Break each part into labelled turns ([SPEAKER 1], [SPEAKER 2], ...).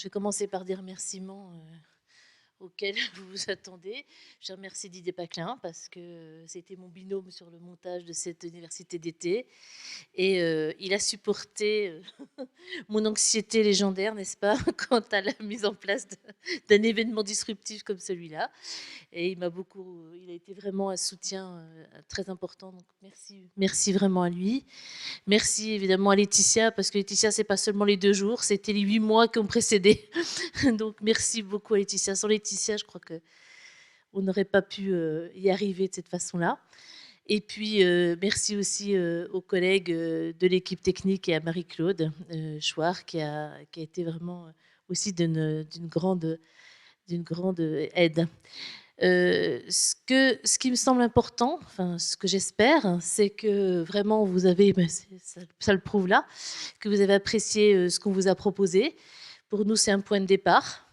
[SPEAKER 1] vais commencer par des remerciements auxquels vous vous attendez. Je remercie Didier Paclin parce que c'était mon binôme sur le montage de cette université d'été. Et il a supporté mon anxiété légendaire, n'est-ce pas, quant à la mise en place d'un événement disruptif comme celui-là. Et il a été vraiment un soutien très important. Donc merci vraiment à lui. Merci évidemment à Laetitia, parce que Laetitia, c'est pas seulement les 2 jours, c'était les 8 mois qui ont précédé. Donc merci beaucoup à Laetitia. Sans Laetitia, je crois qu'on n'aurait pas pu y arriver de cette façon-là. Et puis merci aussi aux collègues de l'équipe technique et à Marie-Claude Chouard qui a été vraiment aussi d'une grande aide. Ce qui me semble important, enfin ce que j'espère, c'est que vraiment vous avez, ça le prouve là, que vous avez apprécié ce qu'on vous a proposé. Pour nous, c'est un point de départ.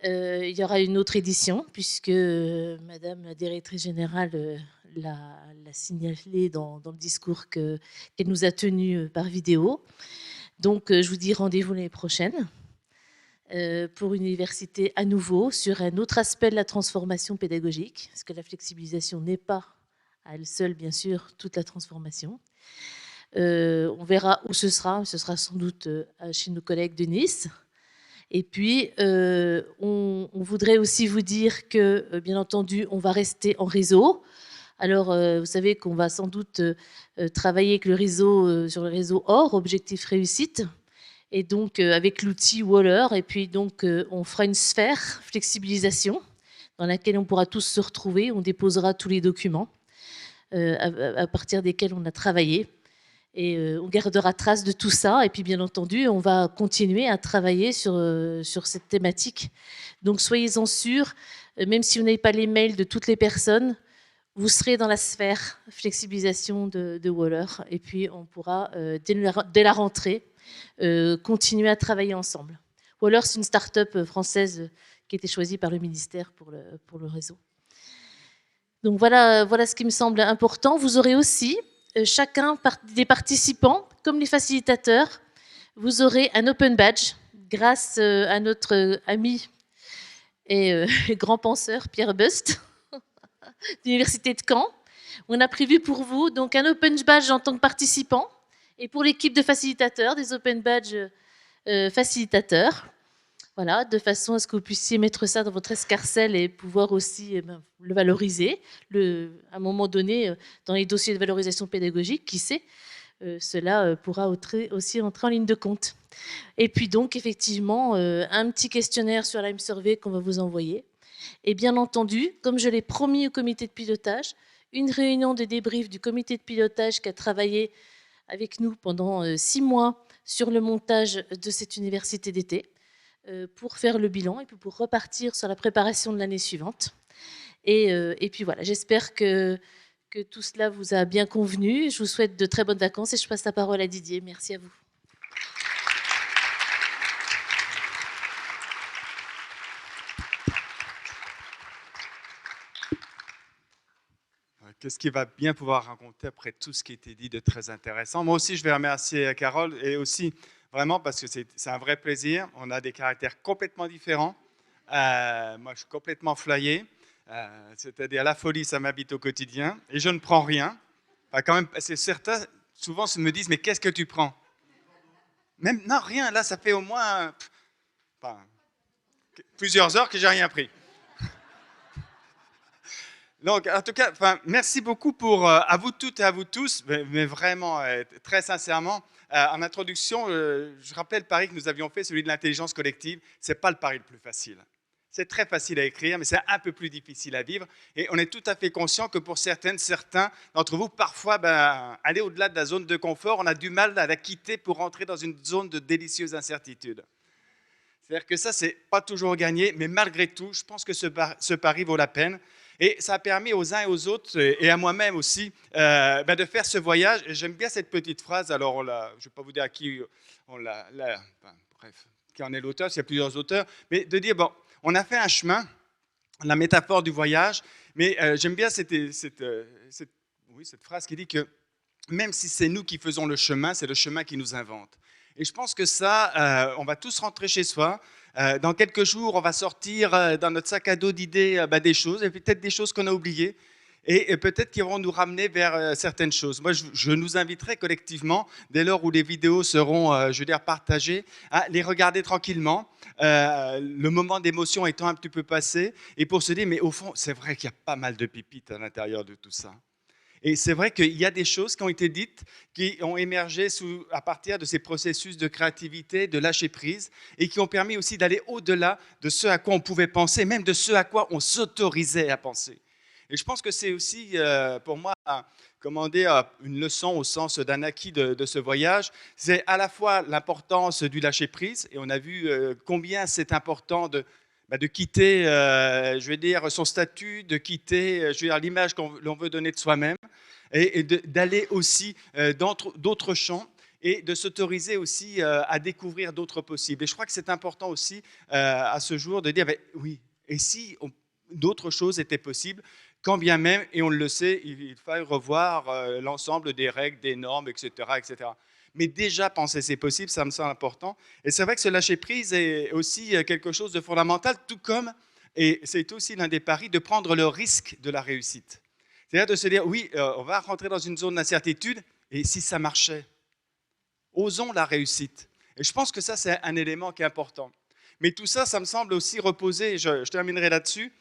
[SPEAKER 1] Il y aura une autre édition, puisque Madame la directrice générale l'a signalé dans le discours qu'elle nous a tenu par vidéo. Donc, je vous dis rendez-vous l'année prochaine pour une université à nouveau sur un autre aspect de la transformation pédagogique, parce que la flexibilisation n'est pas à elle seule, bien sûr, toute la transformation. On verra où ce sera sans doute chez nos collègues de Nice. Et puis, on voudrait aussi vous dire que, bien entendu, on va rester en réseau. Alors, vous savez qu'on va sans doute travailler avec le réseau, sur le réseau OR, Objectif Réussite, et donc avec l'outil Waller. Et puis, donc, on fera une sphère flexibilisation dans laquelle on pourra tous se retrouver. On déposera tous les documents à partir desquels on a travaillé. Et on gardera trace de tout ça. Et puis, bien entendu, on va continuer à travailler sur cette thématique. Donc, soyez-en sûrs, même si vous n'avez pas les mails de toutes les personnes, vous serez dans la sphère flexibilisation de Waller. Et puis, on pourra, dès la rentrée, continuer à travailler ensemble. Waller, c'est une start-up française qui a été choisie par le ministère pour le réseau. Donc, voilà ce qui me semble important. Vous aurez aussi chacun des participants, comme les facilitateurs, vous aurez un open badge grâce à notre ami et grand penseur Pierre Bust de l'Université de Caen. On a prévu pour vous donc un open badge en tant que participant et pour l'équipe de facilitateurs, des open badges facilitateurs. Voilà, de façon à ce que vous puissiez mettre ça dans votre escarcelle et pouvoir aussi le valoriser. À un moment donné, dans les dossiers de valorisation pédagogique, qui sait, cela pourra aussi entrer en ligne de compte. Et puis donc, effectivement, un petit questionnaire sur la Survey qu'on va vous envoyer. Et bien entendu, comme je l'ai promis au comité de pilotage, une réunion de débrief du comité de pilotage qui a travaillé avec nous pendant 6 mois sur le montage de cette université d'été, pour faire le bilan et puis pour repartir sur la préparation de l'année suivante. Et puis voilà, j'espère que tout cela vous a bien convenu. Je vous souhaite de très bonnes vacances et je passe la parole à Didier. Merci à vous.
[SPEAKER 2] Qu'est-ce qui va bien pouvoir raconter après tout ce qui a été dit de très intéressant. Moi aussi, je vais remercier Carole et aussi vraiment parce que c'est un vrai plaisir. On a des caractères complètement différents. Moi, je suis complètement flyé. C'est-à-dire la folie, ça m'habite au quotidien et je ne prends rien. Enfin, quand même, c'est certains souvent me disent mais qu'est-ce que tu prends? Même non, rien. Là, ça fait au moins plusieurs heures que j'ai rien pris. Donc, en tout cas, merci beaucoup à vous toutes et à vous tous, mais vraiment, très sincèrement. En introduction, je rappelais le pari que nous avions fait, celui de l'intelligence collective. Ce n'est pas le pari le plus facile. C'est très facile à écrire, mais c'est un peu plus difficile à vivre. Et on est tout à fait conscient que pour certains d'entre vous, parfois, aller au-delà de la zone de confort, on a du mal à la quitter pour rentrer dans une zone de délicieuse incertitude. C'est-à-dire que ça, ce n'est pas toujours gagné, mais malgré tout, je pense que ce pari vaut la peine. Et ça a permis aux uns et aux autres, et à moi-même aussi, de faire ce voyage. Et j'aime bien cette petite phrase. Alors, je ne vais pas vous dire à qui qui en est l'auteur, s'il y a plusieurs auteurs, mais de dire, bon, on a fait un chemin, la métaphore du voyage, mais j'aime bien cette phrase qui dit que même si c'est nous qui faisons le chemin, c'est le chemin qui nous invente. Et je pense que ça, on va tous rentrer chez soi. Dans quelques jours, on va sortir dans notre sac à dos d'idées des choses, et peut-être des choses qu'on a oubliées, et peut-être qu'ils vont nous ramener vers certaines choses. Moi, je nous inviterai collectivement, dès lors où les vidéos seront, je veux dire, partagées, à les regarder tranquillement, le moment d'émotion étant un petit peu passé, et pour se dire, mais au fond, c'est vrai qu'il y a pas mal de pépites à l'intérieur de tout ça. Et c'est vrai qu'il y a des choses qui ont été dites, qui ont émergé à partir de ces processus de créativité, de lâcher prise, et qui ont permis aussi d'aller au-delà de ce à quoi on pouvait penser, même de ce à quoi on s'autorisait à penser. Et je pense que c'est aussi pour moi, comment dire, une leçon au sens d'un acquis de ce voyage. C'est à la fois l'importance du lâcher prise, et on a vu combien c'est important de quitter, je vais dire, son statut, de quitter, je veux dire, l'image l'on veut donner de soi-même, et d'aller aussi dans d'autres champs, et de s'autoriser aussi à découvrir d'autres possibles. Et je crois que c'est important aussi à ce jour de dire, oui, et si d'autres choses étaient possibles, quand bien même, et on le sait, il faut revoir l'ensemble des règles, des normes, etc., etc. Mais déjà penser c'est possible, ça me semble important. Et c'est vrai que ce lâcher-prise est aussi quelque chose de fondamental, tout comme, et c'est aussi l'un des paris, de prendre le risque de la réussite. C'est-à-dire de se dire, oui, on va rentrer dans une zone d'incertitude, et si ça marchait, osons la réussite. Et je pense que ça, c'est un élément qui est important. Mais tout ça, ça me semble aussi reposer, je terminerai là-dessus,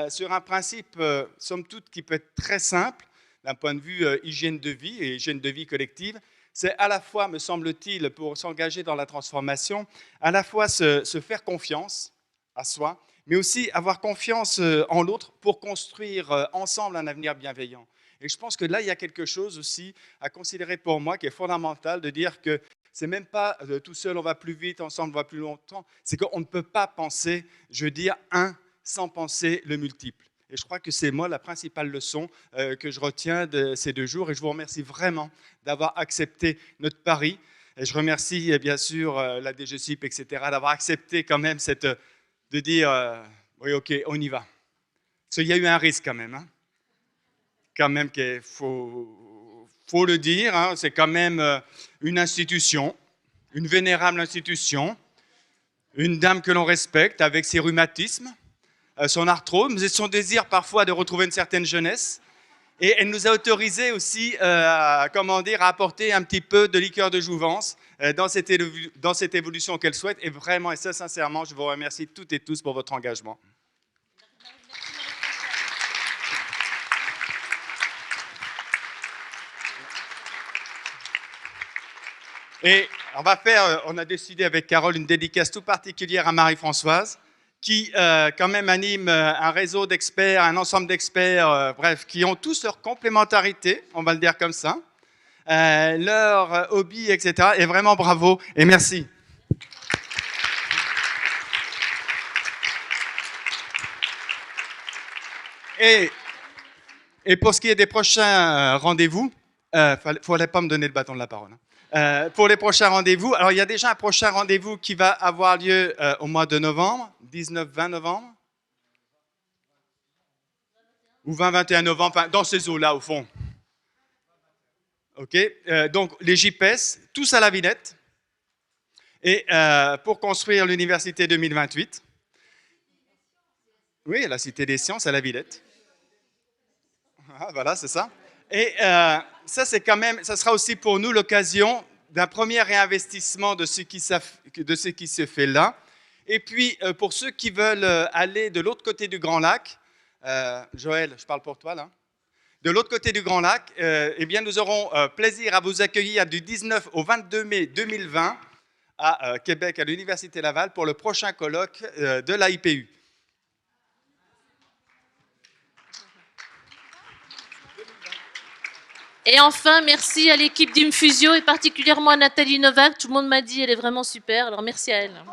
[SPEAKER 2] sur un principe, somme toute, qui peut être très simple, d'un point de vue hygiène de vie et hygiène de vie collective. C'est à la fois, me semble-t-il, pour s'engager dans la transformation, à la fois se faire confiance à soi, mais aussi avoir confiance en l'autre pour construire ensemble un avenir bienveillant. Et je pense que là, il y a quelque chose aussi à considérer pour moi qui est fondamental, de dire que c'est même pas tout seul on va plus vite, ensemble on va plus longtemps, c'est qu'on ne peut pas penser, je veux dire, un sans penser le multiple. Et je crois que c'est moi la principale leçon que je retiens de ces 2 jours. Et je vous remercie vraiment d'avoir accepté notre pari. Et je remercie bien sûr la DGCIP, etc., d'avoir accepté quand même de dire oui, ok, on y va. Parce qu'il y a eu un risque quand même. Quand même qu'il faut le dire, hein, c'est quand même une institution, une vénérable institution, une dame que l'on respecte avec ses rhumatismes, son arthrose et son désir parfois de retrouver une certaine jeunesse. Et elle nous a autorisé aussi à apporter un petit peu de liqueur de jouvence dans cette évolution qu'elle souhaite. Et vraiment, et ça sincèrement, je vous remercie toutes et tous pour votre engagement. Et on a décidé avec Carole une dédicace tout particulière à Marie-Françoise, qui quand même anime un réseau d'experts, un ensemble d'experts, bref, qui ont tous leur complémentarité, on va le dire comme ça, leur hobby, etc. Et vraiment bravo et merci. Et pour ce qui est des prochains rendez-vous, il ne fallait pas me donner le bâton de la parole. Pour les prochains rendez-vous, alors il y a déjà un prochain rendez-vous qui va avoir lieu au mois de novembre, 19-20 novembre, ou 20-21 novembre, enfin, dans ces eaux-là au fond. Ok, donc les JPS, tous à la Villette, et pour construire l'université 2028. Oui, la Cité des Sciences à la Villette. Ah, voilà, c'est ça. Et ça, c'est quand même, ça sera aussi pour nous l'occasion d'un premier réinvestissement de ce qui se fait là. Et puis, pour ceux qui veulent aller de l'autre côté du Grand Lac, Joël, je parle pour toi là, de l'autre côté du Grand Lac, eh bien, nous aurons plaisir à vous accueillir du 19 au 22 mai 2020 à Québec, à l'Université Laval, pour le prochain colloque de l'AIPU.
[SPEAKER 1] Et enfin, merci à l'équipe d'Infusio et particulièrement à Nathalie Novak. Tout le monde m'a dit qu'elle est vraiment super, alors merci à elle.